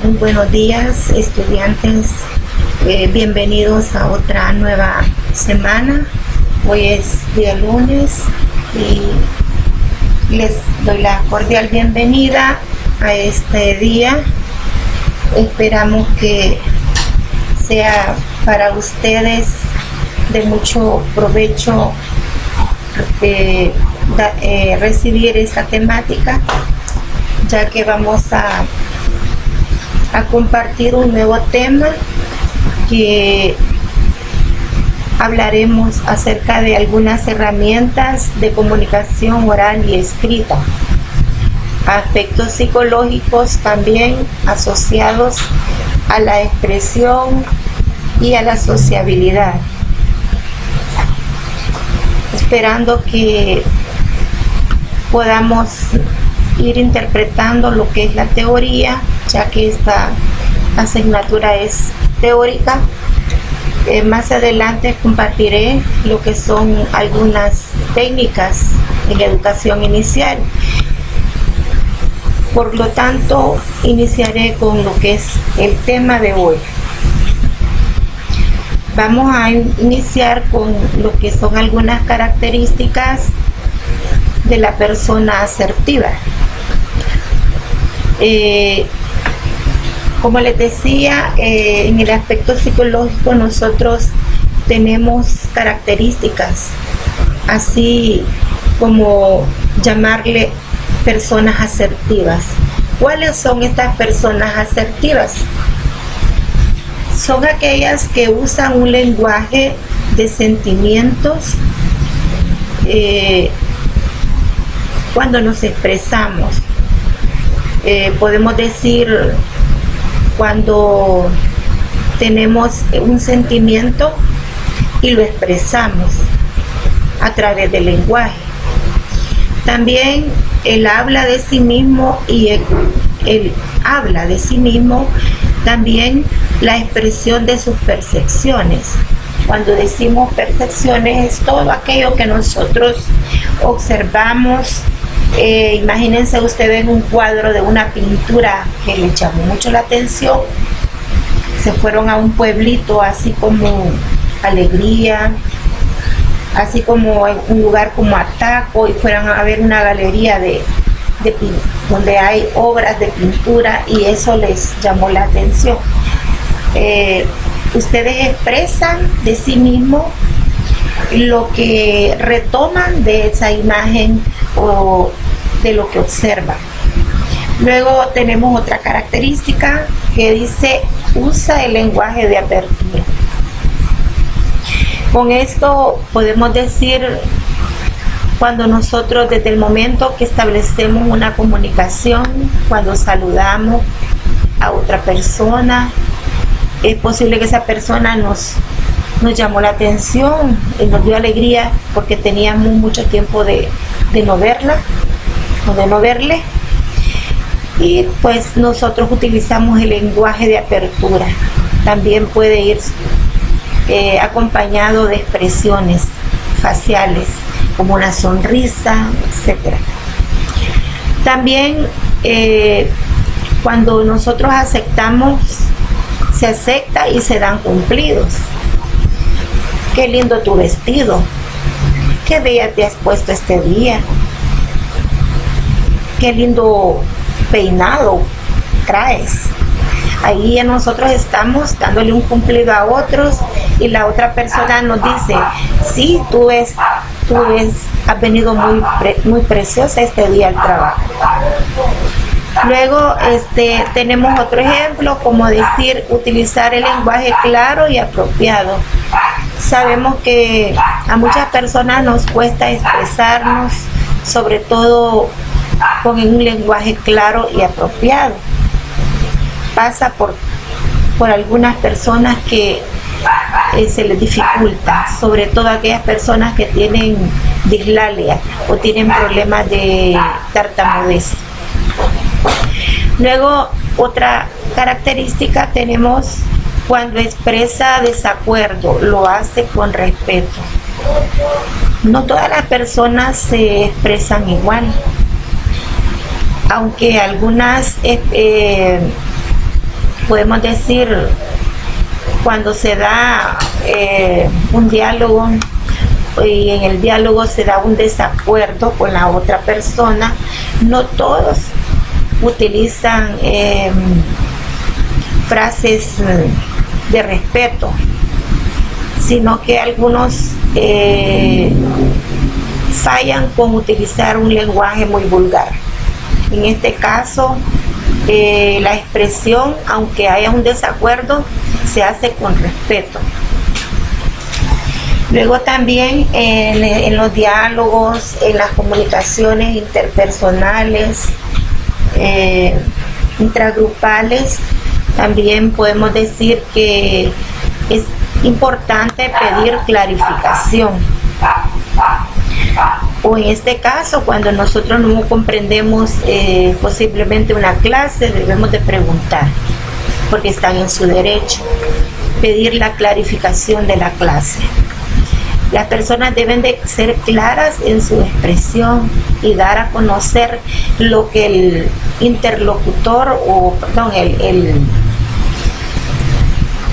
Muy buenos días, estudiantes. Bienvenidos a otra nueva semana. Hoy es día lunes y les doy la cordial bienvenida a este día. Esperamos que sea para ustedes de mucho provecho recibir esta temática, ya que vamos a compartir un nuevo tema que hablaremos acerca de algunas herramientas de comunicación oral y escrita, aspectos psicológicos también asociados a la expresión y a la sociabilidad, esperando que podamos ir interpretando lo que es la teoría, ya que esta asignatura es teórica. Más adelante compartiré lo que son algunas técnicas en educación inicial. Por lo tanto, iniciaré con lo que es el tema de hoy. Vamos a iniciar con lo que son algunas características de la persona asertiva. Como les decía, en el aspecto psicológico nosotros tenemos características, así como llamarle personas asertivas. ¿Cuáles son estas personas asertivas? Son aquellas que usan un lenguaje de sentimientos cuando nos expresamos. Podemos decir cuando tenemos un sentimiento y lo expresamos a través del lenguaje. También él habla de sí mismo y él habla de sí mismo también la expresión de sus percepciones. Cuando decimos percepciones es todo aquello que nosotros observamos. Imagínense ustedes en un cuadro de una pintura que les llamó mucho la atención, se fueron a un pueblito así como Alegría, así como en un lugar como Ataco, y fueron a ver una galería donde hay obras de pintura y eso les llamó la atención. Ustedes expresan de sí mismos lo que retoman de esa imagen o de lo que observan. Luego tenemos otra característica que dice: usa el lenguaje de apertura. Con esto podemos decir, cuando nosotros desde el momento que establecemos una comunicación, cuando saludamos a otra persona, es posible que esa persona nos llamó la atención y nos dio alegría porque teníamos mucho tiempo de no verla o de no verle, y pues nosotros utilizamos el lenguaje de apertura. También puede ir acompañado de expresiones faciales como una sonrisa, etc. También cuando nosotros aceptamos, se acepta y se dan cumplidos. Qué lindo tu vestido, qué bella te has puesto este día, qué lindo peinado traes. Ahí nosotros estamos dándole un cumplido a otros y la otra persona nos dice: sí, tú has venido muy preciosa este día al trabajo. Luego tenemos otro ejemplo, como decir, utilizar el lenguaje claro y apropiado. Sabemos que a muchas personas nos cuesta expresarnos, sobre todo con un lenguaje claro y apropiado. Pasa por algunas personas que se les dificulta, sobre todo aquellas personas que tienen dislalia o tienen problemas de tartamudez. Luego, otra característica tenemos cuando expresa desacuerdo, lo hace con respeto. No todas las personas se expresan igual, aunque algunas podemos decir, cuando se da un diálogo y en el diálogo se da un desacuerdo con la otra persona, no todos utilizan frases de respeto, sino que algunos fallan con utilizar un lenguaje muy vulgar. En este caso, la expresión, aunque haya un desacuerdo, se hace con respeto. Luego también en los diálogos, en las comunicaciones interpersonales, intragrupales, también podemos decir que es importante pedir clarificación. O en este caso, cuando nosotros no comprendemos posiblemente una clase, debemos de preguntar, porque están en su derecho, pedir la clarificación de la clase. Las personas deben de ser claras en su expresión y dar a conocer lo que el interlocutor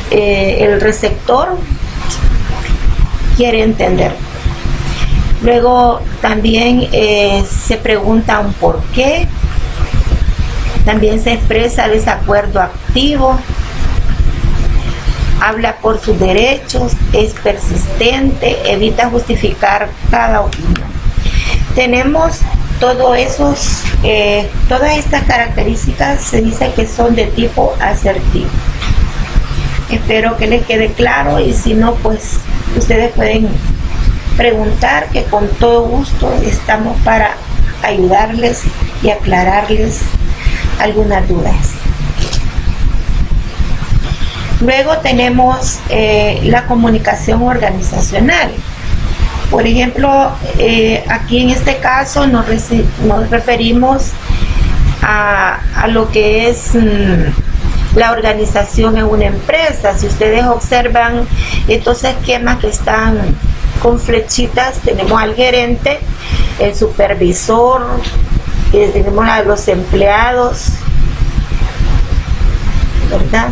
el receptor quiere entender. Luego también se pregunta un por qué. También se expresa desacuerdo activo. Habla por sus derechos, es persistente, evita justificar cada opinión. Tenemos todas estas características, se dice que son de tipo asertivo. Espero que les quede claro, y si no, pues ustedes pueden preguntar, que con todo gusto estamos para ayudarles y aclararles algunas dudas. Luego tenemos la comunicación organizacional. Por ejemplo, aquí en este caso nos referimos a lo que es la organización en una empresa. Si ustedes observan estos esquemas que están con flechitas, tenemos al gerente, el supervisor, tenemos a los empleados, ¿verdad?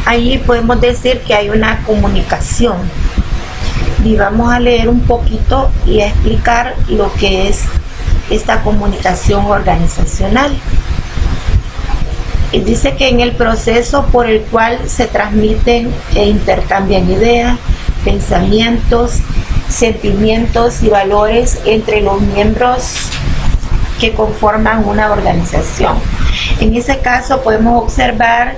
Allí podemos decir que hay una comunicación, y vamos a leer un poquito y a explicar lo que es esta comunicación organizacional. Y dice que en el proceso por el cual se transmiten e intercambian ideas, pensamientos, sentimientos y valores entre los miembros que conforman una organización. En ese caso podemos observar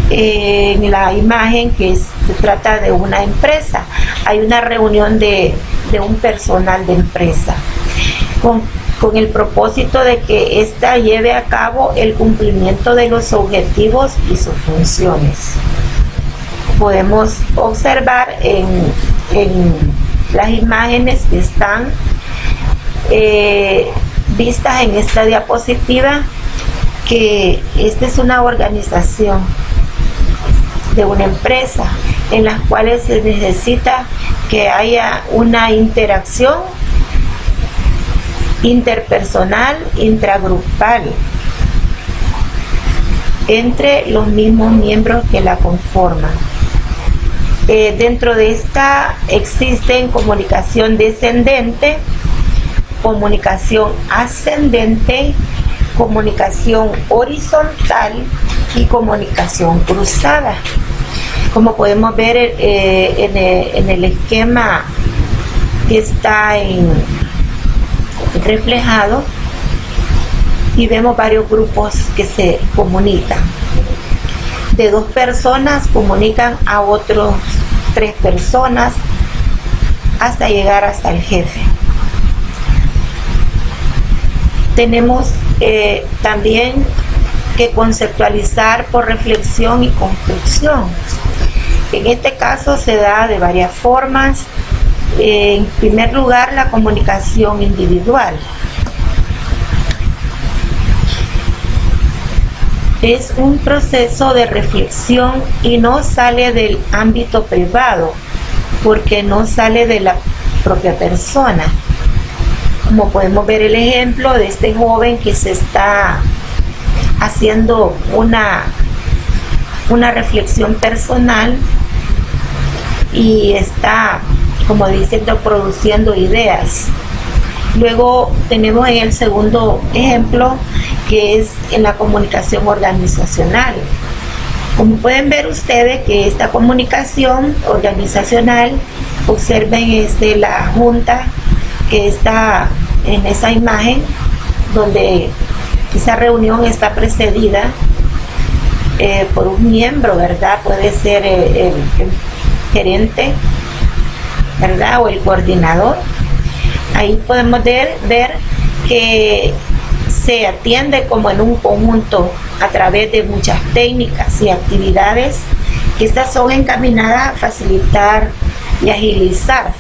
en la imagen que se trata de una empresa. Hay una reunión de un personal de empresa con el propósito de que ésta lleve a cabo el cumplimiento de los objetivos y sus funciones. Podemos observar en las imágenes que están vistas en esta diapositiva que esta es una organización de una empresa en las cuales se necesita que haya una interacción interpersonal, intragrupal entre los mismos miembros que la conforman. Dentro de esta existen comunicación descendente, comunicación ascendente, comunicación horizontal y comunicación cruzada. Como podemos ver en el esquema que está reflejado, y vemos varios grupos que se comunican. De 2 personas comunican a otros 3 personas hasta llegar hasta el jefe. Tenemos también que conceptualizar por reflexión y construcción. En este caso se da de varias formas. En primer lugar, la comunicación individual. Es un proceso de reflexión y no sale del ámbito privado, porque no sale de la propia persona. Como podemos ver el ejemplo de este joven que se está haciendo una reflexión personal y está, como diciendo, produciendo ideas. Luego tenemos en el segundo ejemplo, que es en la comunicación organizacional. Como pueden ver ustedes que esta comunicación organizacional, observen la junta que está en esa imagen, donde esa reunión está precedida por un miembro, ¿verdad? Puede ser el gerente, ¿verdad? O el coordinador. Ahí podemos ver que se atiende como en un conjunto a través de muchas técnicas y actividades que estas son encaminadas a facilitar y agilizar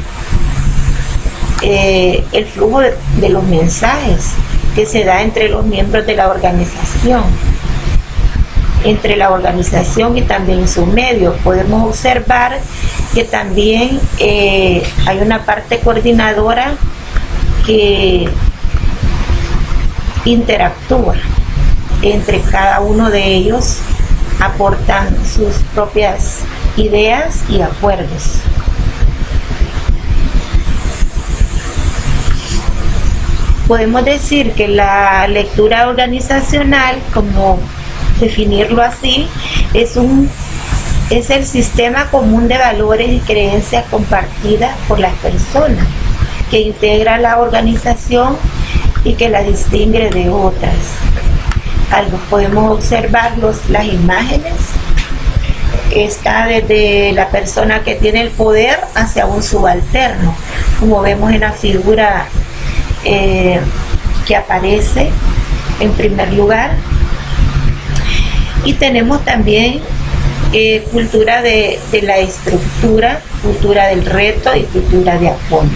el flujo de los mensajes que se da entre los miembros de la organización, entre la organización y también su medio. Podemos observar que también hay una parte coordinadora que interactúa entre cada uno de ellos, aportan sus propias ideas y acuerdos. Podemos decir que la lectura organizacional, como definirlo así, es el sistema común de valores y creencias compartidas por las personas que integra la organización y que la distingue de otras. Algo podemos observar las imágenes. Está desde la persona que tiene el poder hacia un subalterno, como vemos en la figura que aparece en primer lugar. Y tenemos también cultura de la estructura, cultura del reto y cultura de apoyo.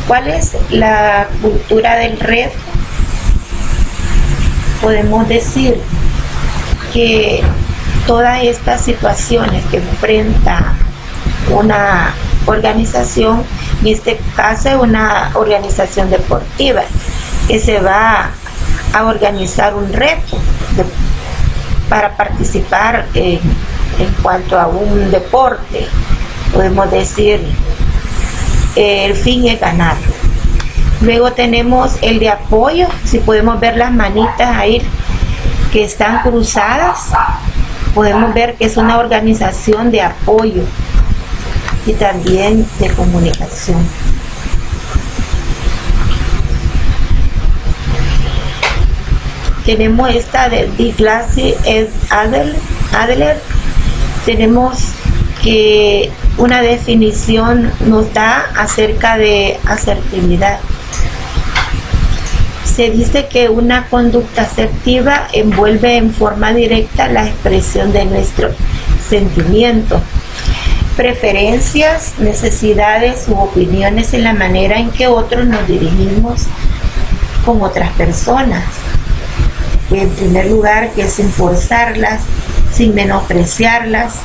¿Cuál es la cultura del reto? Podemos decir que todas estas situaciones que enfrenta una organización, en este caso es una organización deportiva, que se va a organizar un reto para participar en cuanto a un deporte. Podemos decir, el fin es ganar. Luego tenemos el de apoyo. Si podemos ver las manitas ahí que están cruzadas, podemos ver que es una organización de apoyo y también de comunicación. Tenemos esta de Douglas Adler. Tenemos que una definición nos da acerca de asertividad. Se dice que una conducta asertiva envuelve en forma directa la expresión de nuestros sentimientos, preferencias, necesidades u opiniones en la manera en que otros nos dirigimos con otras personas. En primer lugar, que sin forzarlas, sin menospreciarlas,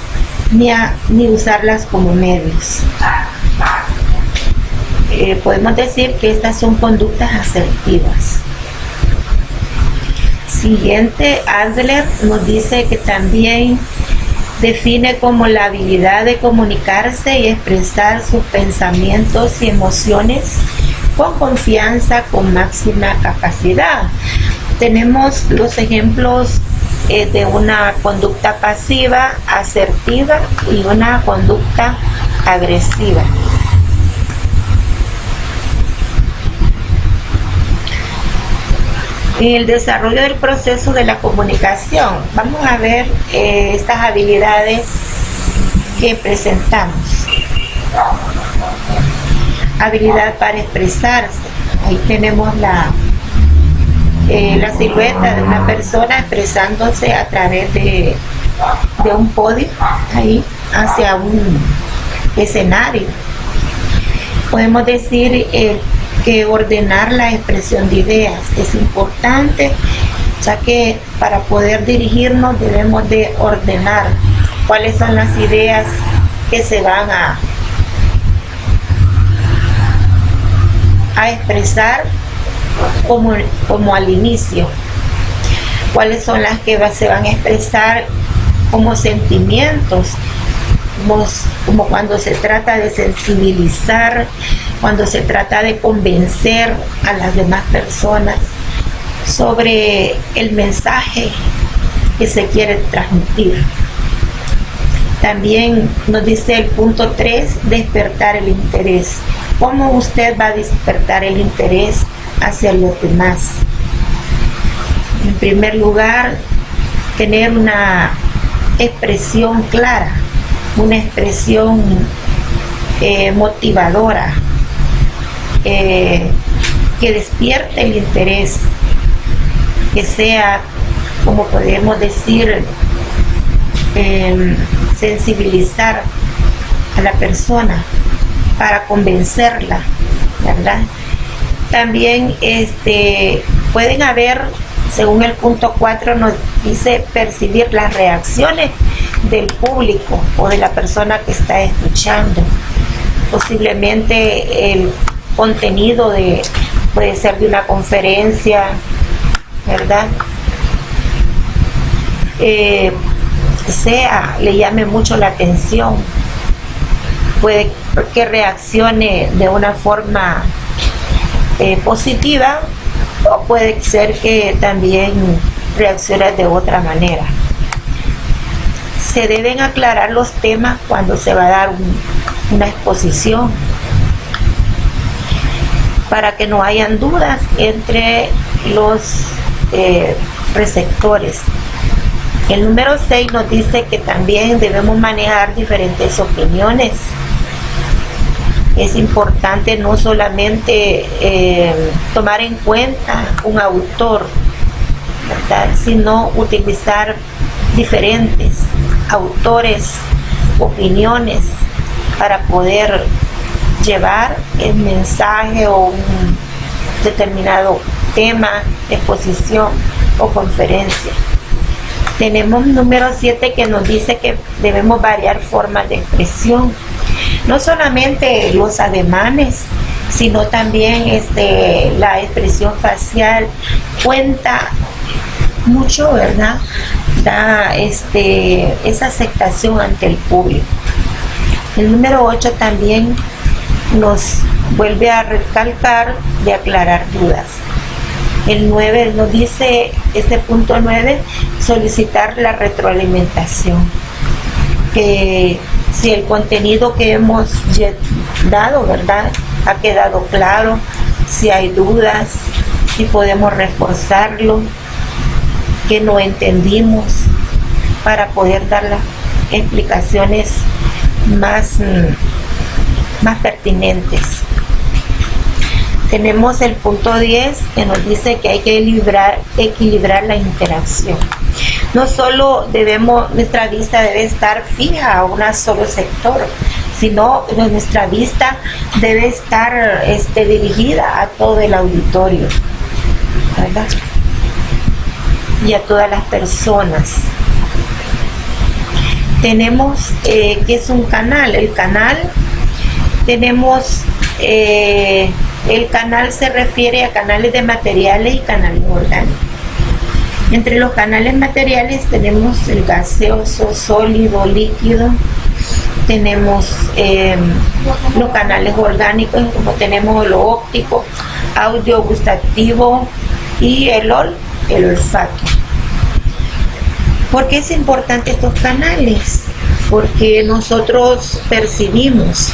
ni usarlas como medios. Podemos decir que estas son conductas asertivas. Siguiente, Adler nos dice que también define como la habilidad de comunicarse y expresar sus pensamientos y emociones con confianza, con máxima capacidad. Tenemos los ejemplos de una conducta pasiva, asertiva y una conducta agresiva. En el desarrollo del proceso de la comunicación, vamos a ver estas habilidades que presentamos. Habilidad para expresarse. Ahí tenemos la silueta de una persona expresándose a través de un podio, ahí hacia un escenario. Podemos decir que ordenar la expresión de ideas es importante, ya que para poder dirigirnos debemos de ordenar cuáles son las ideas que se van a expresar como al inicio. ¿Cuáles son las que se van a expresar como sentimientos? Como cuando se trata de sensibilizar, cuando se trata de convencer a las demás personas sobre el mensaje que se quiere transmitir. También nos dice el punto 3, despertar el interés. ¿Cómo usted va a despertar el interés hacia los demás? En primer lugar, tener una expresión clara, una expresión motivadora, que despierte el interés, que sea, como podemos decir, sensibilizar a la persona para convencerla, ¿verdad? También pueden haber, según el punto 4 nos dice, percibir las reacciones del público o de la persona que está escuchando. Posiblemente el contenido puede ser de una conferencia, ¿verdad? Le llame mucho la atención, puede que reaccione de una forma positiva, o puede ser que también reaccione de otra manera. Se deben aclarar los temas cuando se va a dar una exposición, para que no hayan dudas entre los receptores. El número 6 nos dice que también debemos manejar diferentes opiniones. Es importante no solamente tomar en cuenta un autor, ¿verdad?, sino utilizar diferentes autores, opiniones, para poder llevar el mensaje o un determinado tema, exposición o conferencia. Tenemos número 7 que nos dice que debemos variar formas de expresión. No solamente los ademanes, sino también la expresión facial cuenta mucho, ¿verdad? Da esa aceptación ante el público. El número 8 también nos vuelve a recalcar de aclarar dudas. El 9 nos dice, punto 9, solicitar la retroalimentación. Que si el contenido que hemos dado, ¿verdad?, ha quedado claro, si hay dudas, si podemos reforzarlo, que no entendimos, para poder dar las explicaciones más pertinentes. Tenemos el punto 10 que nos dice que hay que equilibrar la interacción. No solo nuestra vista debe estar fija a un solo sector, sino nuestra vista debe estar dirigida a todo el auditorio, ¿verdad?, y a todas las personas. Tenemos que es un canal. El canal se refiere a canales de materiales y canales orgánicos. Entre los canales materiales tenemos el gaseoso, sólido, líquido. Tenemos los canales orgánicos, como tenemos lo óptico, audio, gustativo y el olfato. ¿Por qué es importante estos canales? Porque nosotros percibimos,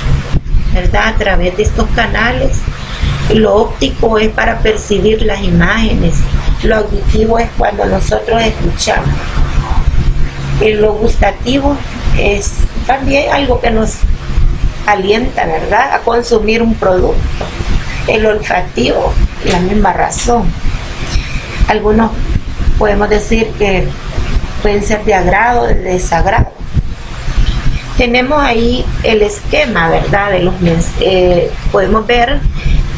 ¿verdad?, a través de estos canales. Lo óptico es para percibir las imágenes, lo auditivo es cuando nosotros escuchamos, y lo gustativo es también algo que nos alienta, ¿verdad?, a consumir un producto. El olfativo, la misma razón. Algunos podemos decir que pueden ser de agrado, de desagrado. Tenemos ahí el esquema, ¿verdad?, de los podemos ver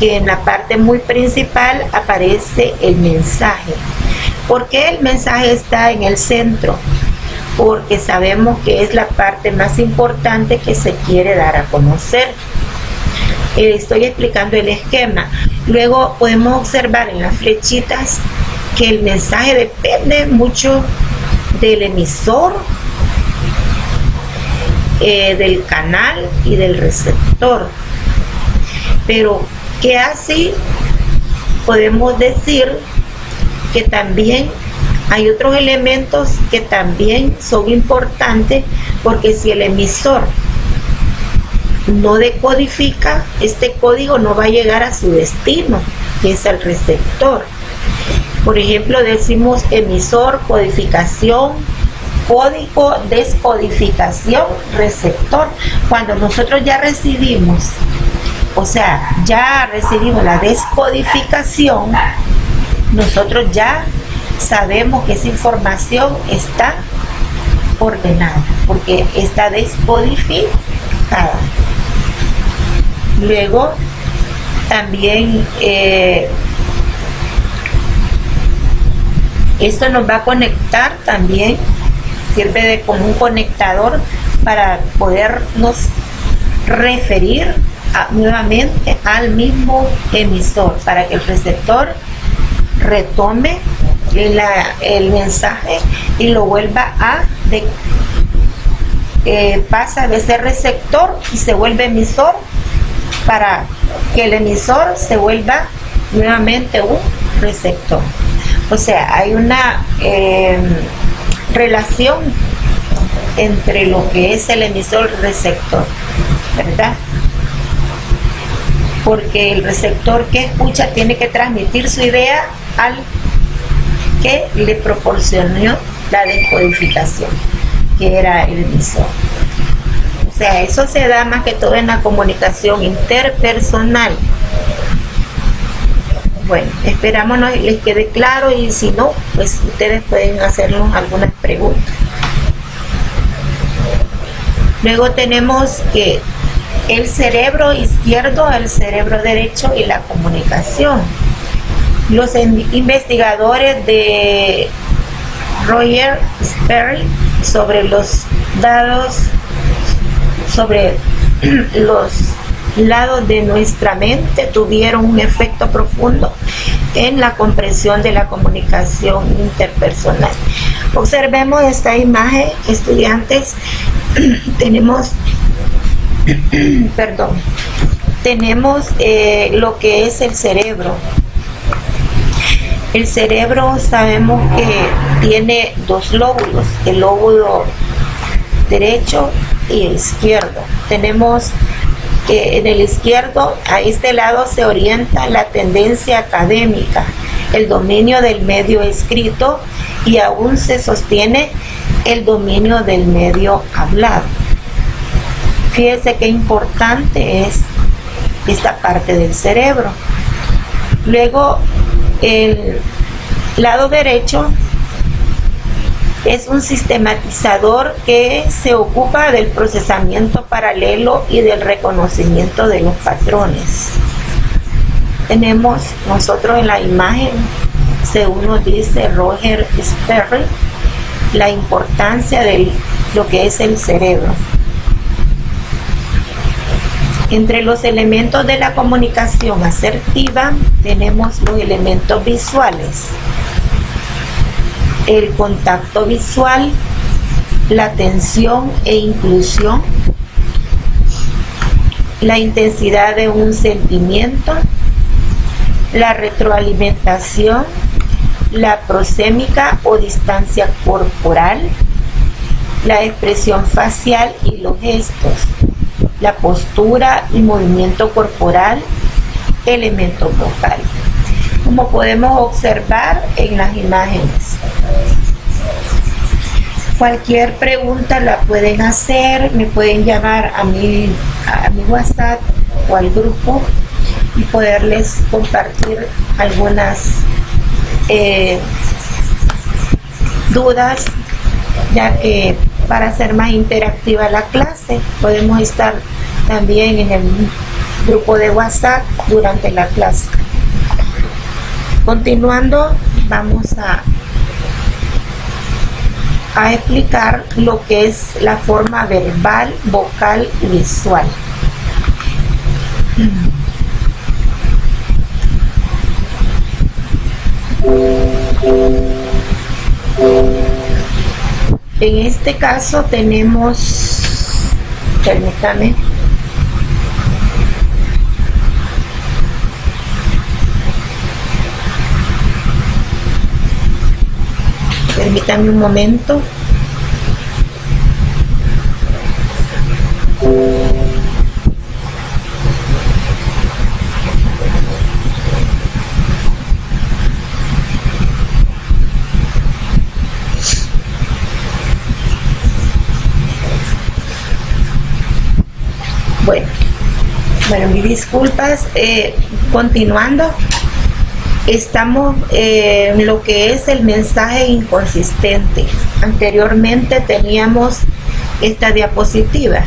que en la parte muy principal aparece el mensaje. ¿Por qué el mensaje está en el centro? Porque sabemos que es la parte más importante que se quiere dar a conocer. Estoy explicando el esquema. Luego podemos observar en las flechitas que el mensaje depende mucho del emisor, del canal y del receptor. Pero que así podemos decir que también hay otros elementos que también son importantes, porque si el emisor no decodifica, este código no va a llegar a su destino, que es el receptor. Por ejemplo, decimos emisor, codificación, código, descodificación, receptor. Cuando nosotros ya recibimos, o sea, ya recibimos la descodificación, nosotros ya sabemos que esa información está ordenada, porque está descodificada. Luego, también esto nos va a conectar también, sirve como un conectador para podernos referir nuevamente al mismo emisor, para que el receptor retome el mensaje y lo vuelva a pasa de ser receptor y se vuelve emisor, para que el emisor se vuelva nuevamente un receptor. O sea, hay una relación entre lo que es el emisor y el receptor, ¿verdad? Porque el receptor que escucha tiene que transmitir su idea al que le proporcionó la descodificación, que era el emisor. O sea, eso se da más que todo en la comunicación interpersonal. Bueno, esperamos les quede claro, y si no, pues ustedes pueden hacernos algunas preguntas. Luego tenemos que el cerebro izquierdo, el cerebro derecho y la comunicación. Los investigadores de Roger Sperry sobre los lados de nuestra mente tuvieron un efecto profundo en la comprensión de la comunicación interpersonal. Observemos esta imagen, estudiantes. Tenemos lo que es el cerebro. El cerebro sabemos que tiene dos lóbulos, el lóbulo derecho y el izquierdo. Tenemos que en el izquierdo, a este lado se orienta la tendencia académica, el dominio del medio escrito, y aún se sostiene el dominio del medio hablado. Fíjense qué importante es esta parte del cerebro. Luego, el lado derecho es un sistematizador que se ocupa del procesamiento paralelo y del reconocimiento de los patrones. Tenemos nosotros en la imagen, según nos dice Roger Sperry, la importancia de lo que es el cerebro. Entre los elementos de la comunicación asertiva tenemos los elementos visuales: el contacto visual, la atención e inclusión, la intensidad de un sentimiento, la retroalimentación, la prosémica o distancia corporal, la expresión facial y los gestos, la postura y movimiento corporal, elementos vocales, como podemos observar en las imágenes. Cualquier pregunta la pueden hacer, me pueden llamar a mi WhatsApp o al grupo y poderles compartir algunas dudas, ya que para hacer más interactiva la clase podemos estar también en el grupo de WhatsApp durante la clase. Continuando, vamos a explicar lo que es la forma verbal, vocal y visual. En este caso tenemos, permítame, un momento. Bueno, mis disculpas. Continuando, estamos en lo que es el mensaje inconsistente. Anteriormente teníamos esta diapositiva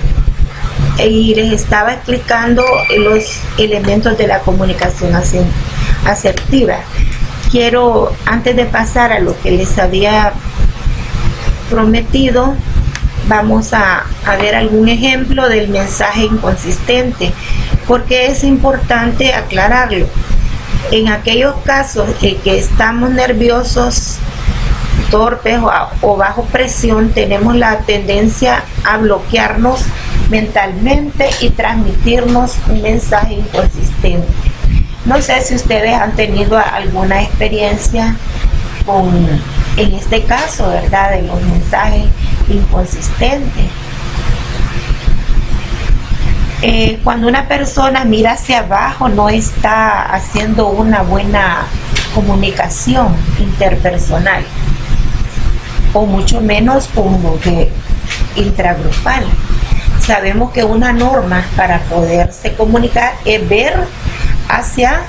y les estaba explicando los elementos de la comunicación asertiva. Quiero, antes de pasar a lo que les había prometido, vamos a ver algún ejemplo del mensaje inconsistente, porque es importante aclararlo. En aquellos casos en que estamos nerviosos, torpes o bajo presión, tenemos la tendencia a bloquearnos mentalmente y transmitirnos un mensaje inconsistente. No sé si ustedes han tenido alguna experiencia en este caso, ¿verdad?, de los mensajes inconsistentes. Cuando una persona mira hacia abajo, no está haciendo una buena comunicación interpersonal, o mucho menos como que intragrupal. Sabemos que una norma para poderse comunicar es ver hacia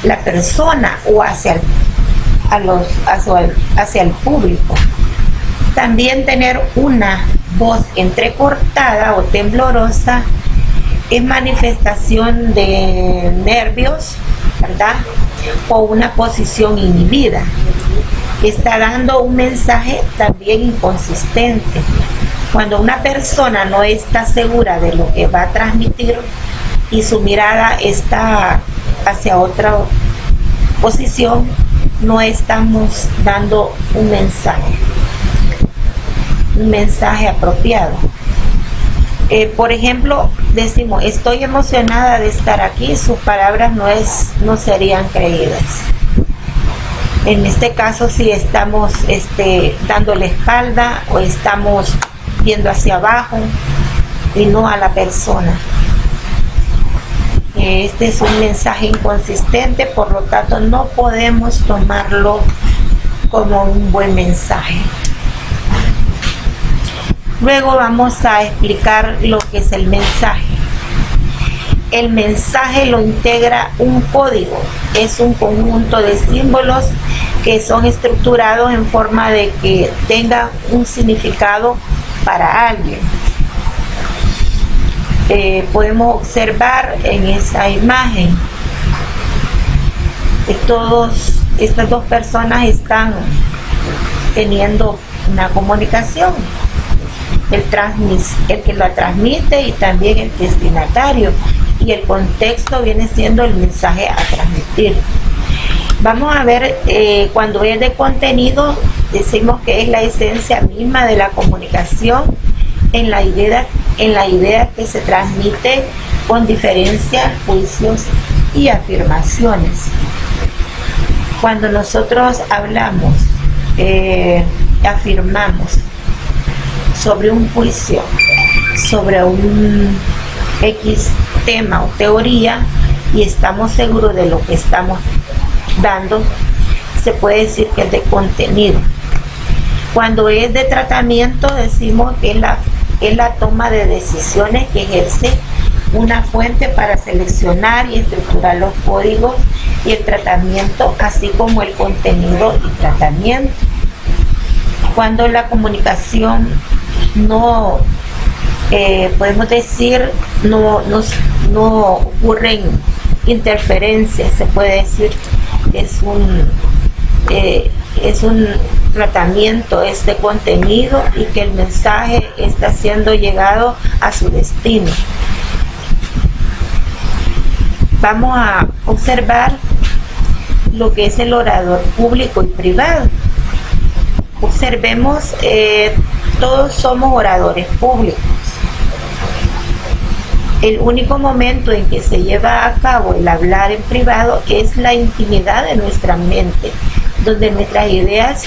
la persona o hacia el público. También tener una voz entrecortada o temblorosa es manifestación de nervios, ¿verdad?, o una posición inhibida. Está dando un mensaje también inconsistente. Cuando una persona no está segura de lo que va a transmitir y su mirada está hacia otra posición, no estamos dando un mensaje apropiado. Por ejemplo, decimos: estoy emocionada de estar aquí. Sus palabras no serían creídas. En este caso, si estamos dando la espalda o estamos viendo hacia abajo y no a la persona. Este es un mensaje inconsistente, por lo tanto no podemos tomarlo como un buen mensaje. Luego vamos a explicar lo que es el mensaje. El mensaje lo integra un código. Es un conjunto de símbolos que son estructurados en forma de que tenga un significado para alguien. Podemos observar en esa imagen que estas dos personas están teniendo una comunicación. El que la transmite y también el destinatario, y el contexto viene siendo el mensaje a transmitir. Vamos a ver, cuando es de contenido, decimos que es la esencia misma de la comunicación en la idea que se transmite con diferencia, juicios y afirmaciones. Cuando nosotros hablamos, afirmamos sobre un juicio, sobre un X tema o teoría, y estamos seguros de lo que estamos dando, se puede decir que es de contenido. Cuando es de tratamiento, decimos que es la toma de decisiones que ejerce una fuente para seleccionar y estructurar los códigos y el tratamiento, así como el contenido y tratamiento. Cuando la comunicación no, podemos decir, no ocurren interferencias, se puede decir que es un tratamiento, de contenido, y que el mensaje está siendo llegado a su destino. Vamos a observar lo que es el orador público y privado. Observemos, todos somos oradores públicos. El único momento en que se lleva a cabo el hablar en privado es la intimidad de nuestra mente, donde nuestras ideas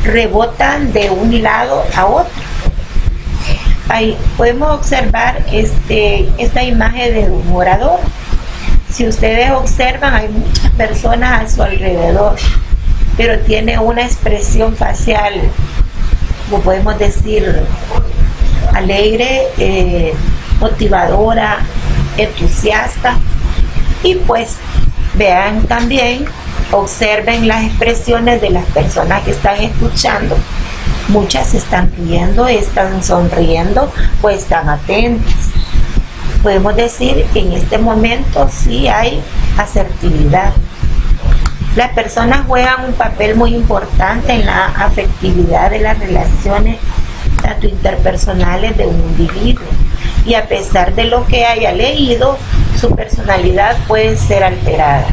rebotan de un lado a otro. Ahí podemos observar esta imagen de un orador. Si ustedes observan, hay muchas personas a su alrededor, pero tiene una expresión facial, como podemos decir, alegre, motivadora, entusiasta. Y pues vean también, observen las expresiones de las personas que están escuchando. Muchas están riendo, están sonriendo o están atentas. Podemos decir que en este momento sí hay asertividad. Las personas juegan un papel muy importante en la afectividad de las relaciones tanto interpersonales de un individuo, y a pesar de lo que haya leído, su personalidad puede ser alterada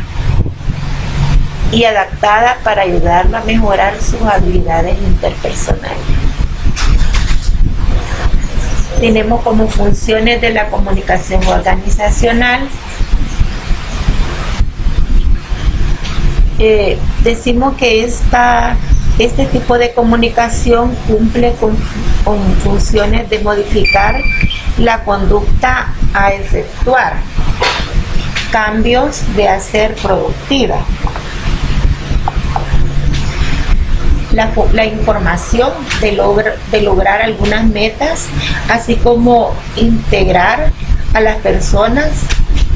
y adaptada para ayudarlo a mejorar sus habilidades interpersonales. Tenemos como funciones de la comunicación organizacional. Decimos que este tipo de comunicación cumple con funciones de modificar la conducta a efectuar, cambios de hacer productiva. La información de lograr algunas metas, así como integrar a las personas,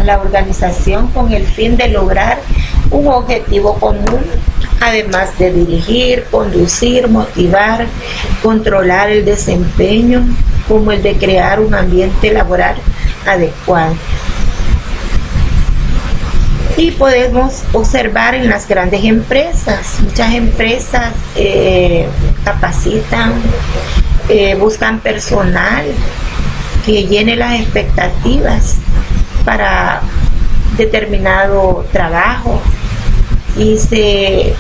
a la organización con el fin de lograr un objetivo común, además de dirigir, conducir, motivar, controlar el desempeño, como el de crear un ambiente laboral adecuado. Y podemos observar en las grandes empresas, muchas empresas capacitan, buscan personal que llene las expectativas para determinado trabajo, y se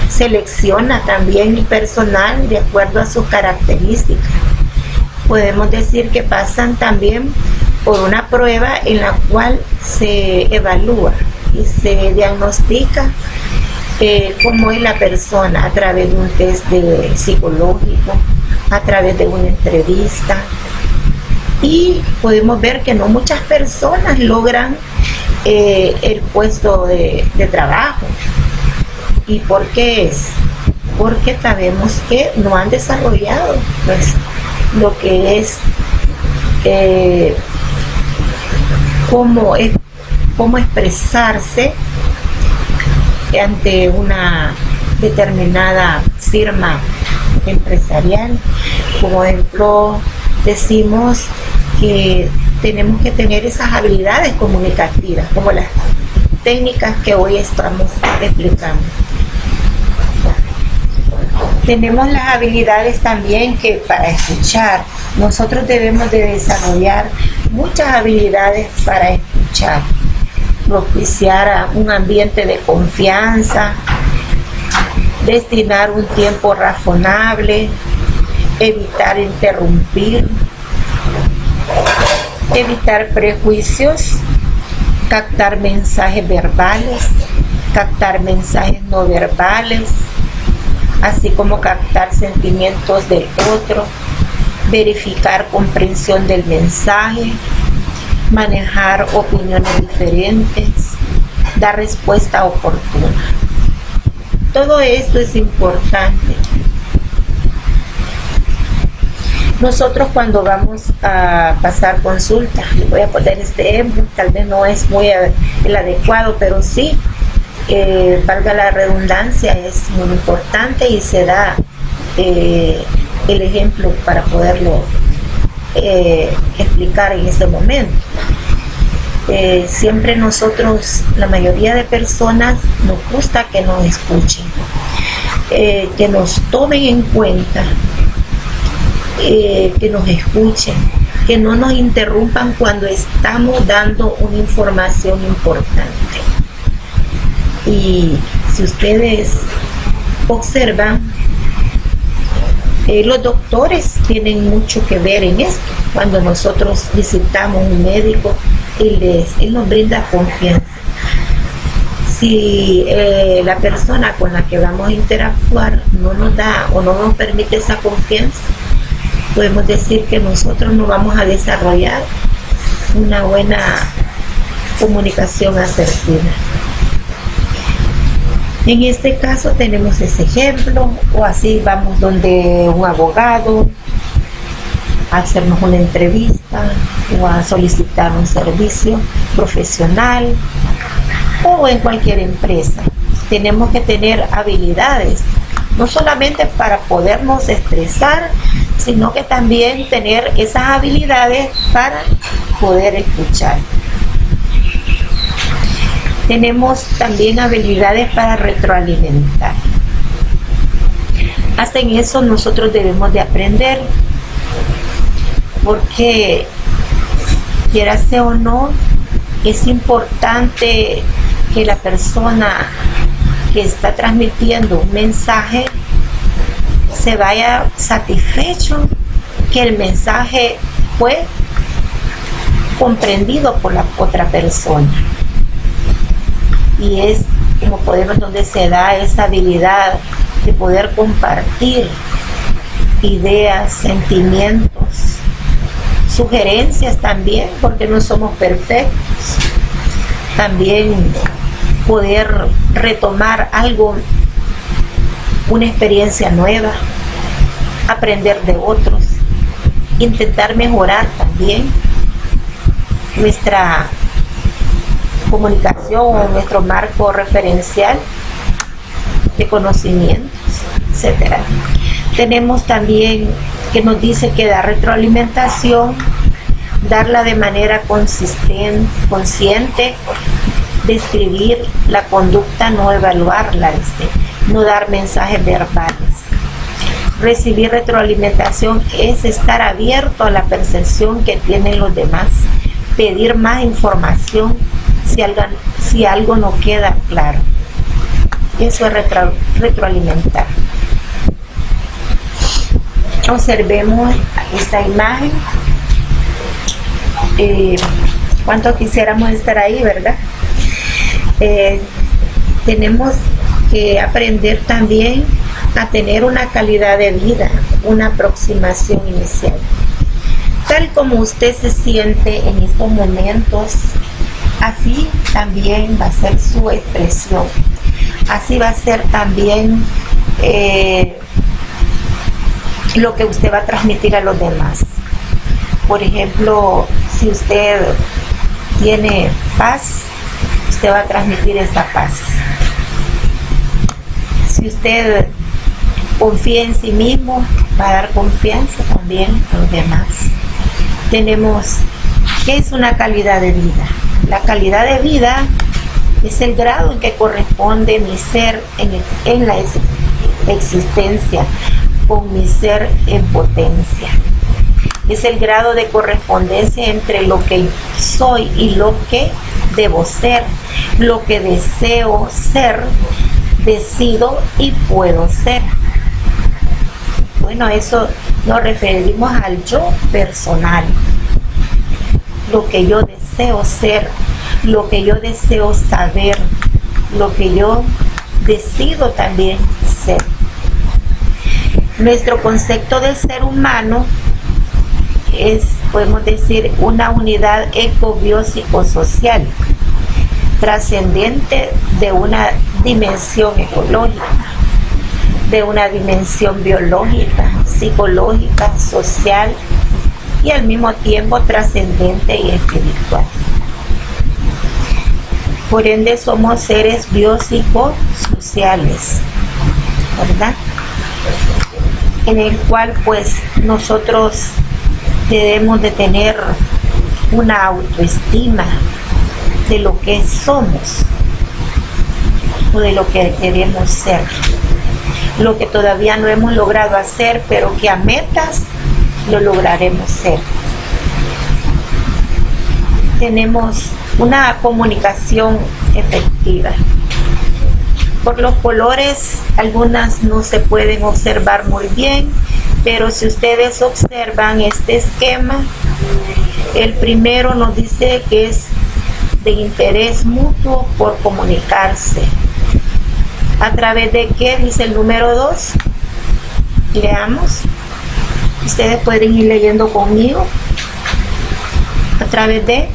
selecciona también personal de acuerdo a sus características. Podemos decir que pasan también por una prueba en la cual se evalúa y se diagnostica cómo es la persona a través de un test psicológico, a través de una entrevista. Y podemos ver que no muchas personas logran el puesto de trabajo. ¿Y por qué es? Porque sabemos que no han desarrollado pues lo que es cómo expresarse ante una determinada firma empresarial. Como ejemplo, decimos que tenemos que tener esas habilidades comunicativas, como las técnicas que hoy estamos explicando. Tenemos las habilidades también que para escuchar, nosotros debemos de desarrollar muchas habilidades para escuchar, propiciar un ambiente de confianza, destinar un tiempo razonable, evitar interrumpir, evitar prejuicios, captar mensajes verbales, captar mensajes no verbales, así como captar sentimientos del otro, verificar comprensión del mensaje, manejar opiniones diferentes, dar respuesta oportuna. Todo esto es importante. Nosotros cuando vamos a pasar consulta, les voy a poner este ejemplo, tal vez no es muy el adecuado, pero sí, valga la redundancia, es muy importante y se da el ejemplo para poderlo explicar en este momento. Siempre nosotros, la mayoría de personas, nos gusta que nos escuchen, que nos tomen en cuenta, que nos escuchen, que no nos interrumpan cuando estamos dando una información importante. Y si ustedes observan, Los doctores tienen mucho que ver en esto. Cuando nosotros visitamos un médico, él nos brinda confianza. Si la persona con la que vamos a interactuar no nos da o no nos permite esa confianza, podemos decir que nosotros no vamos a desarrollar una buena comunicación asertiva. En este caso tenemos ese ejemplo, o así vamos donde un abogado a hacernos una entrevista o a solicitar un servicio profesional, o en cualquier empresa. Tenemos que tener habilidades, no solamente para podernos expresar, sino que también tener esas habilidades para poder escuchar. Tenemos también habilidades para retroalimentar. Hasta en eso nosotros debemos de aprender, porque quiera sea o no, es importante que la persona que está transmitiendo un mensaje se vaya satisfecho que el mensaje fue comprendido por la otra persona. Y es como podemos donde se da esa habilidad de poder compartir ideas, sentimientos, sugerencias también, porque no somos perfectos. También poder retomar algo, una experiencia nueva, aprender de otros, intentar mejorar también nuestra comunicación, nuestro marco referencial de conocimientos, etc. Tenemos también que nos dice que dar retroalimentación, darla de manera consciente, describir la conducta, no evaluarla, no dar mensajes verbales. Recibir retroalimentación es estar abierto a la percepción que tienen los demás, pedir más información si algo no queda claro. Eso es retroalimentar. Observemos esta imagen. Cuánto quisiéramos estar ahí, ¿verdad? Tenemos que aprender también a tener una calidad de vida, una aproximación inicial. Tal como usted se siente en estos momentos, así también va a ser su expresión. Así va a ser también lo que usted va a transmitir a los demás. Por ejemplo, si usted tiene paz, usted va a transmitir esa paz. Si usted confía en sí mismo, va a dar confianza también a los demás. Tenemos, ¿qué es una calidad de vida? La calidad de vida es el grado en que corresponde mi ser en la existencia, con mi ser en potencia. Es el grado de correspondencia entre lo que soy y lo que debo ser, lo que deseo ser, decido y puedo ser. Bueno, eso nos referimos al yo personal. Lo que yo deseo ser, lo que yo deseo saber, lo que yo decido también ser. Nuestro concepto de ser humano es, podemos decir, una unidad ecobiopsicosocial, trascendente de una dimensión ecológica, de una dimensión biológica, psicológica, social y al mismo tiempo trascendente y espiritual. Por ende somos seres biopsicosociales, ¿verdad? En el cual pues nosotros debemos de tener una autoestima de lo que somos o de lo que queremos ser, lo que todavía no hemos logrado hacer, pero que a metas lo lograremos ser. Tenemos una comunicación efectiva. Por los colores, algunas no se pueden observar muy bien, Pero si ustedes observan este esquema, el primero nos dice que es de interés mutuo por comunicarse. ¿A través de qué? Dice el número 2. Leamos. Ustedes pueden ir leyendo conmigo. A través de,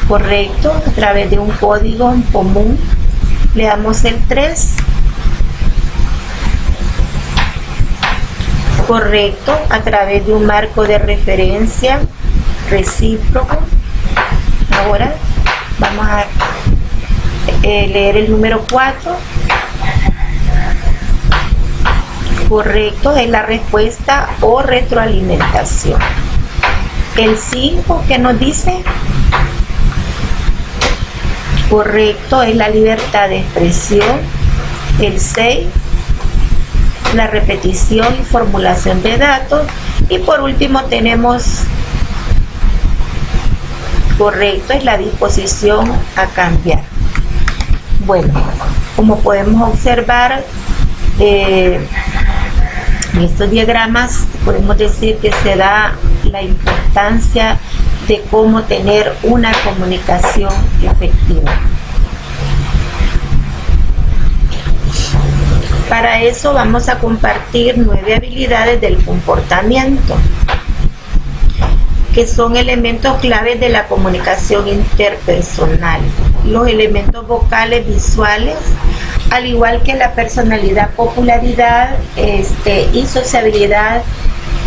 correcto, a través de un código en común. Leamos el 3. Correcto, a través de un marco de referencia recíproco. Ahora vamos a leer el número 4. Correcto, es la respuesta o retroalimentación. El 5, ¿qué nos dice? Correcto, es la libertad de expresión. El 6, la repetición y formulación de datos. Y por último tenemos, correcto, es la disposición a cambiar. Bueno, como podemos observar, en estos diagramas podemos decir que se da la importancia de cómo tener una comunicación efectiva. Para eso vamos a compartir 9 habilidades del comportamiento, que son elementos claves de la comunicación interpersonal. Los elementos vocales, visuales, al igual que la personalidad, popularidad y sociabilidad,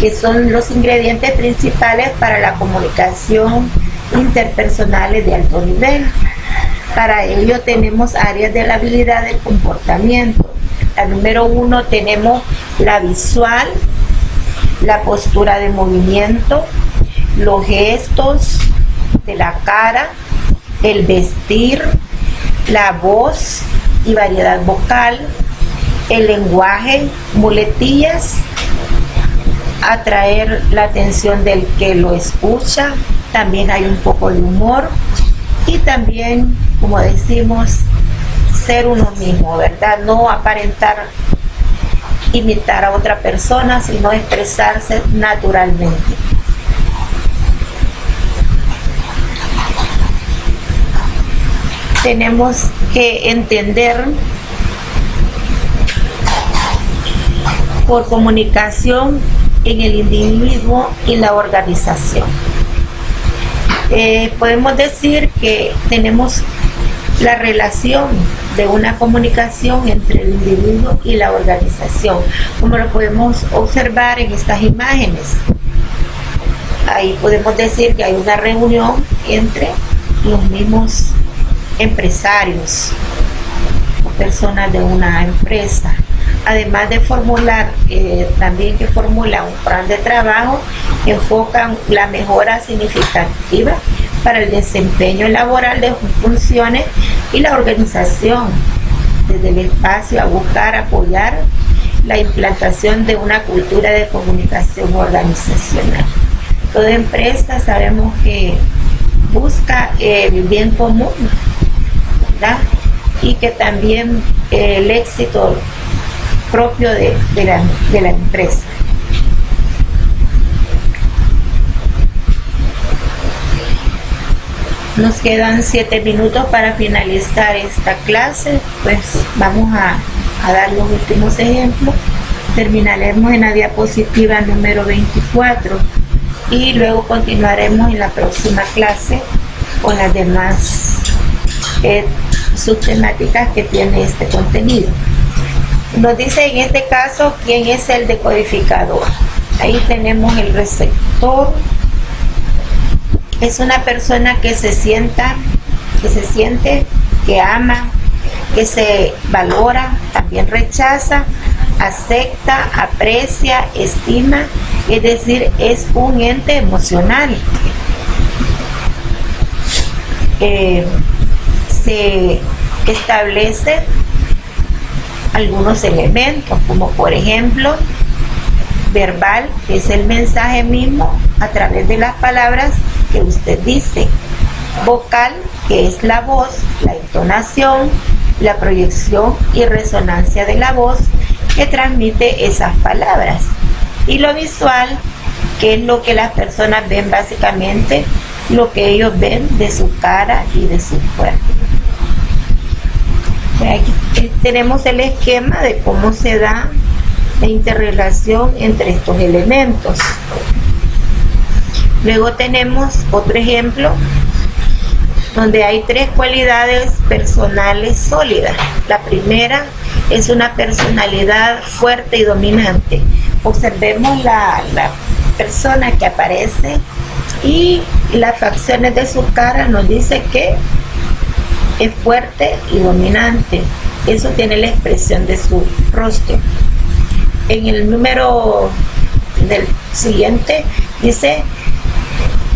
que son los ingredientes principales para la comunicación interpersonal de alto nivel. Para ello tenemos áreas de la habilidad del comportamiento. La número 1 tenemos la visual, la postura de movimiento, los gestos de la cara, el vestir, la voz y variedad vocal, el lenguaje, muletillas, atraer la atención del que lo escucha. También hay un poco de humor y también, como decimos, ser uno mismo, ¿verdad? No aparentar imitar a otra persona, sino expresarse naturalmente. Tenemos que entender por comunicación en el individuo y la organización. Podemos decir que tenemos la relación de una comunicación entre el individuo y la organización, como lo podemos observar en estas imágenes. Ahí podemos decir que hay una reunión entre los mismos empresarios o personas de una empresa, además de formular, también que formula un plan de trabajo, enfocan la mejora significativa para el desempeño laboral de sus funciones y la organización desde el espacio a buscar apoyar la implantación de una cultura de comunicación organizacional. Toda empresa sabemos que busca el bien común, ¿verdad? Y que también el éxito propio de la empresa. Nos quedan 7 minutos para finalizar esta clase, pues vamos a dar los últimos ejemplos. Terminaremos en la diapositiva número 24 y luego continuaremos en la próxima clase con las demás subtemáticas que tiene este contenido. Nos dice en este caso quién es el decodificador. Ahí tenemos el receptor. Es una persona que se siente, que ama, que se valora, también rechaza, acepta, aprecia, estima, es decir, es un ente emocional. Se establece algunos elementos, como por ejemplo, verbal, que es el mensaje mismo a través de las palabras que usted dice. Vocal, que es la voz, la entonación, la proyección y resonancia de la voz que transmite esas palabras. Y lo visual, que es lo que las personas ven básicamente, lo que ellos ven de su cara y de su cuerpo. Aquí tenemos el esquema de cómo se da la interrelación entre estos elementos. Luego tenemos otro ejemplo donde hay 3 cualidades personales sólidas. La primera es una personalidad fuerte y dominante. Observemos la persona que aparece y las facciones de su cara nos dice que es fuerte y dominante. Eso tiene la expresión de su rostro. En el número del siguiente dice,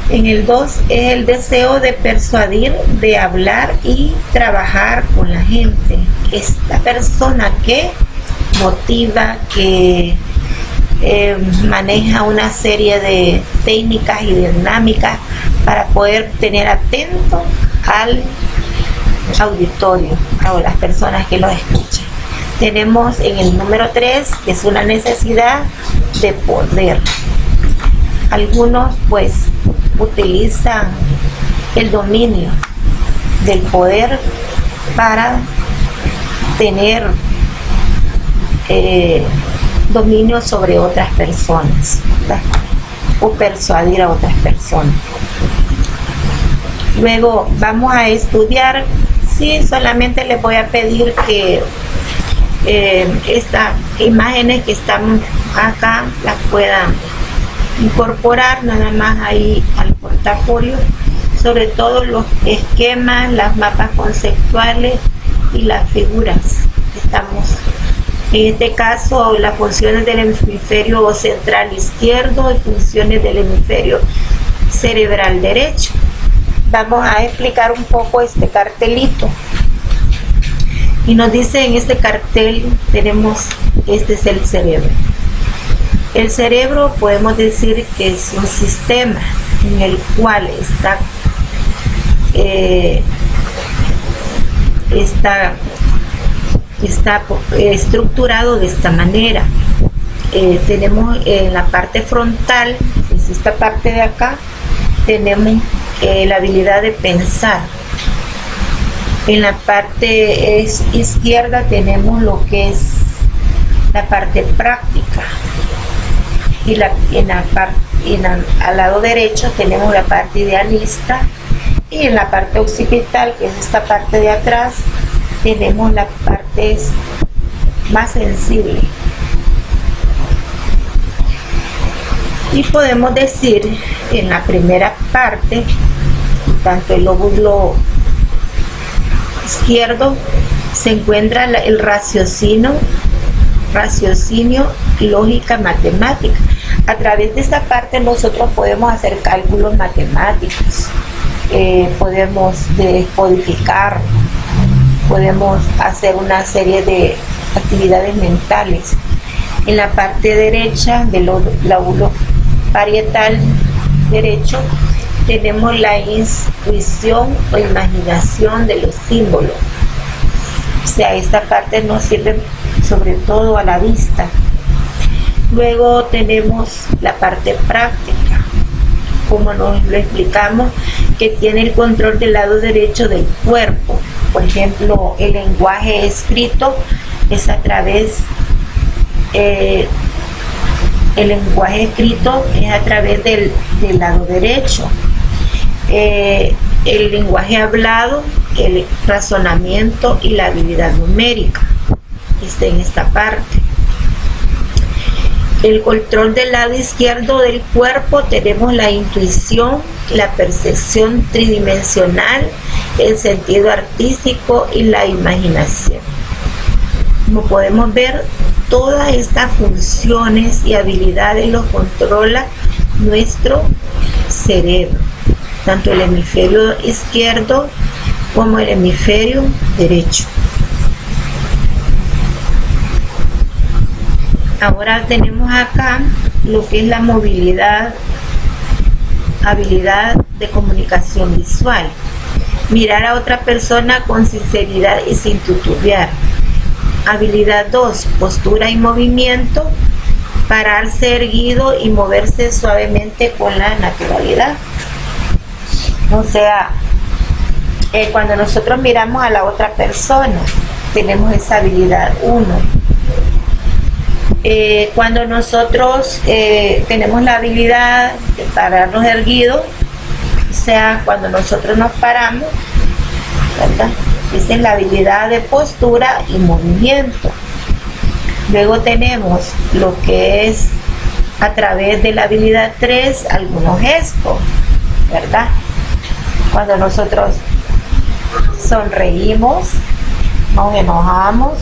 en el 2 es el deseo de persuadir, de hablar y trabajar con la gente. Es la persona que motiva, que maneja una serie de técnicas y dinámicas para poder tener atento al auditorio, a las personas que los escuchan. Tenemos en el número 3, que es una necesidad de poder. Algunos pues utilizan el dominio del poder para tener dominio sobre otras personas, ¿verdad? O persuadir a otras personas. Luego vamos a estudiar. Sí, solamente les voy a pedir que estas imágenes que están acá las puedan incorporar nada más ahí al portafolio, sobre todo los esquemas, las mapas conceptuales y las figuras. Estamos en este caso las funciones del hemisferio central izquierdo y funciones del hemisferio cerebral derecho. Vamos a explicar un poco este cartelito. Y nos dice en este cartel, tenemos, este es el cerebro. El cerebro podemos decir que es un sistema en el cual está estructurado de esta manera. Tenemos en la parte frontal, es esta parte de acá, tenemos la habilidad de pensar. En la parte izquierda tenemos lo que es la parte práctica y al lado derecho tenemos la parte idealista, y en la parte occipital, que es esta parte de atrás, tenemos la parte más sensible. Y podemos decir que en la primera parte, tanto el lóbulo izquierdo, se encuentra el raciocinio, lógica, matemática. A través de esta parte nosotros podemos hacer cálculos matemáticos, podemos descodificar, podemos hacer una serie de actividades mentales. En la parte derecha del lóbulo parietal derecho tenemos la intuición o imaginación de los símbolos. O sea, esta parte nos sirve sobre todo a la vista. Luego tenemos la parte práctica, como nos lo explicamos, que tiene el control del lado derecho del cuerpo. Por ejemplo, el lenguaje escrito es a través del lado derecho. El lenguaje hablado, el razonamiento y la habilidad numérica está en esta parte. El control del lado izquierdo del cuerpo, tenemos la intuición, la percepción tridimensional, el sentido artístico y la imaginación. Como podemos ver, todas estas funciones y habilidades los controla nuestro cerebro, tanto el hemisferio izquierdo como el hemisferio derecho. Ahora tenemos acá lo que es la movilidad, habilidad de comunicación visual. Mirar a otra persona con sinceridad y sin titubear. Habilidad 2, postura y movimiento. pararse erguido y moverse suavemente con la naturalidad. O sea, cuando nosotros miramos a la otra persona, tenemos esa habilidad 1. Cuando nosotros tenemos la habilidad de pararnos erguidos, o sea, cuando nosotros nos paramos, ¿verdad? Esa es la habilidad de postura y movimiento. Luego tenemos lo que es a través de la habilidad 3, algunos gestos, ¿verdad? Cuando nosotros sonreímos, nos enojamos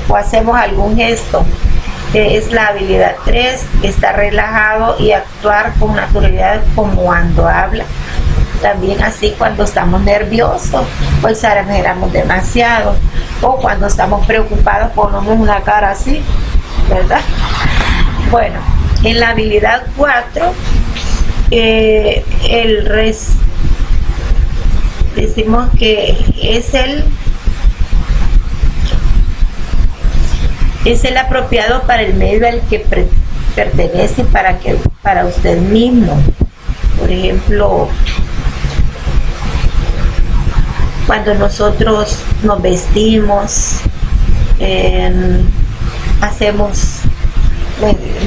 o hacemos algún gesto, es la habilidad 3, estar relajado y actuar con naturalidad como cuando habla. También así cuando estamos nerviosos o exageramos demasiado, o cuando estamos preocupados ponemos una cara así, ¿verdad? Bueno, en la habilidad 4, decimos que es el apropiado para el medio al que pertenece para usted mismo. Por ejemplo, cuando nosotros nos vestimos,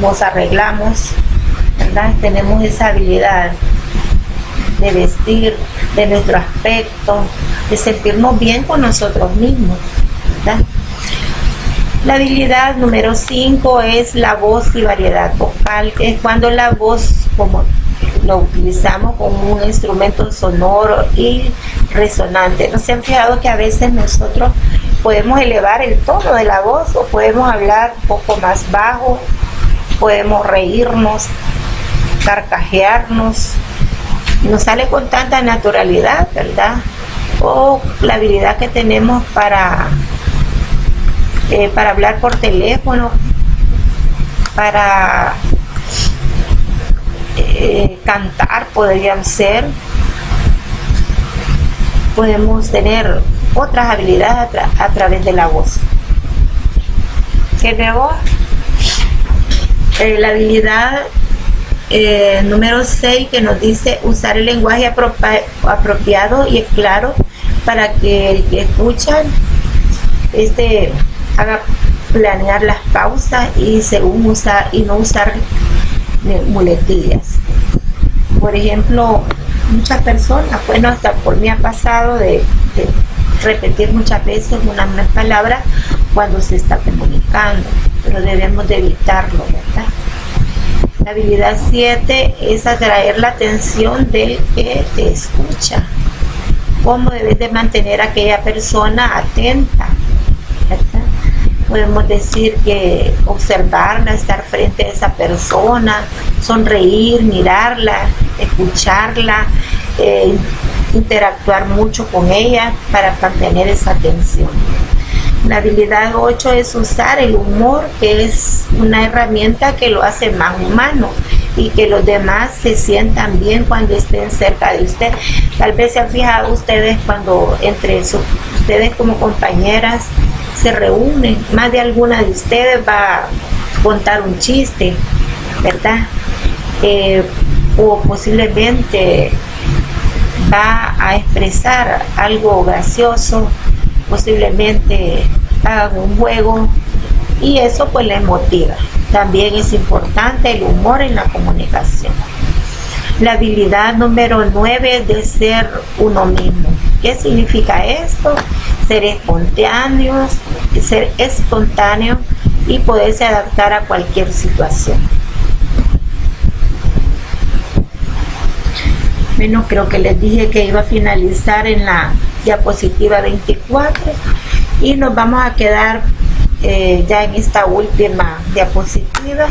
nos arreglamos, ¿verdad? Tenemos esa habilidad de vestir, de nuestro aspecto, de sentirnos bien con nosotros mismos, ¿verdad? La habilidad número 5 es la voz y variedad vocal, que es cuando la voz como lo utilizamos como un instrumento sonoro y resonante. ¿No se han fijado que a veces nosotros podemos elevar el tono de la voz o podemos hablar un poco más bajo, podemos reírnos, carcajearnos, nos sale con tanta naturalidad, ¿verdad? O la habilidad que tenemos para hablar por teléfono, para cantar, podrían ser. Podemos tener otras habilidades a través de la voz. Que luego la habilidad número 6, que nos dice usar el lenguaje apropiado y claro para que el que escucha haga planear las pausas y no usar muletillas. Por ejemplo, muchas personas, bueno, hasta por mí ha pasado de repetir muchas veces una misma palabra cuando se está comunicando, pero debemos de evitarlo, ¿verdad? La habilidad 7 es atraer la atención del que te escucha. ¿Cómo debes de mantener a aquella persona atenta? ¿Verdad? Podemos decir que observarla, estar frente a esa persona, sonreír, mirarla, escucharla, interactuar mucho con ella para mantener esa atención. La habilidad 8 es usar el humor, que es una herramienta que lo hace más humano y que los demás se sientan bien cuando estén cerca de usted. Tal vez se han fijado ustedes cuando ustedes como compañeras se reúnen, más de alguna de ustedes va a contar un chiste, ¿verdad? O posiblemente va a expresar algo gracioso, posiblemente hagan un juego y eso pues les motiva. También es importante el humor en la comunicación. La habilidad número 9 es de ser uno mismo. ¿Qué significa esto? Ser espontáneo y poderse adaptar a cualquier situación. Bueno, creo que les dije que iba a finalizar en la diapositiva 24 y nos vamos a quedar ya en esta última diapositiva,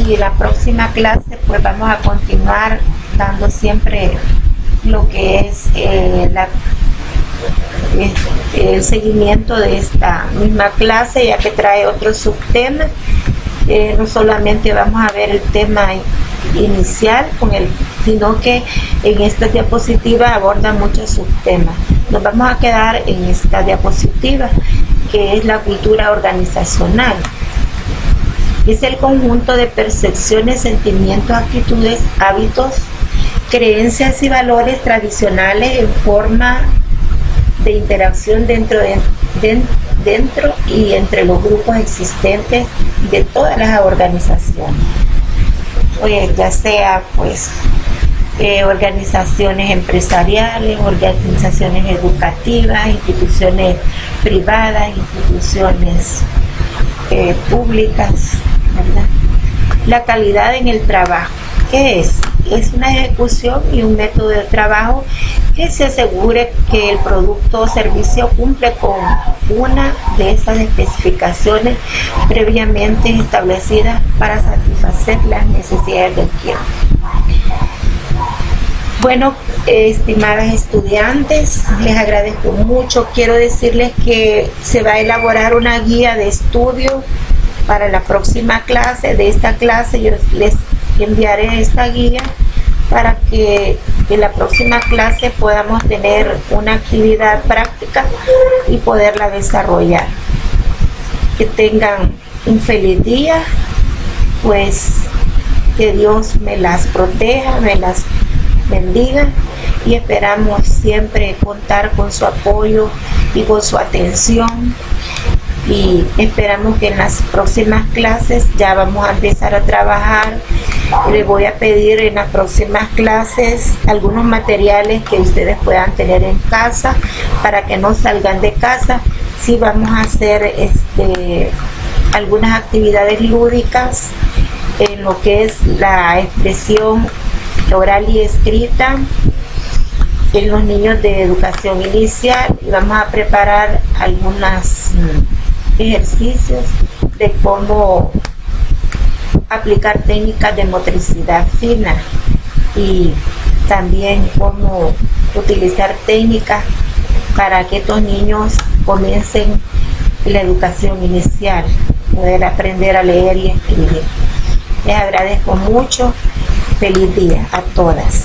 y la próxima clase pues vamos a continuar dando siempre lo que es el seguimiento de esta misma clase, ya que trae otro subtema. No solamente vamos a ver el tema inicial sino que en esta diapositiva aborda muchos subtemas. Nos vamos a quedar en esta diapositiva, que es la cultura organizacional. Es el conjunto de percepciones, sentimientos, actitudes, hábitos, creencias y valores tradicionales en forma de interacción dentro y entre los grupos existentes de todas las organizaciones, ya sea pues organizaciones empresariales, organizaciones educativas, instituciones privadas, instituciones públicas, ¿verdad? La calidad en el trabajo, ¿qué es? Es una ejecución y un método de trabajo que se asegure que el producto o servicio cumple con una de esas especificaciones previamente establecidas para satisfacer las necesidades del cliente. Bueno, estimadas estudiantes, les agradezco mucho. Quiero decirles que se va a elaborar una guía de estudio para la próxima clase. De esta clase yo les enviaré esta guía para que en la próxima clase podamos tener una actividad práctica y poderla desarrollar. Que tengan un feliz día, pues que Dios me las proteja, me las bendiga, y esperamos siempre contar con su apoyo y con su atención, y esperamos que en las próximas clases ya vamos a empezar a trabajar. Les voy a pedir en las próximas clases algunos materiales que ustedes puedan tener en casa para que no salgan de casa. Sí, vamos a hacer algunas actividades lúdicas en lo que es la expresión oral y escrita en los niños de educación inicial, y vamos a preparar algunos ejercicios de cómo aplicar técnicas de motricidad fina y también cómo utilizar técnicas para que estos niños comiencen la educación inicial, poder aprender a leer y escribir. Les agradezco mucho. Feliz día a todas.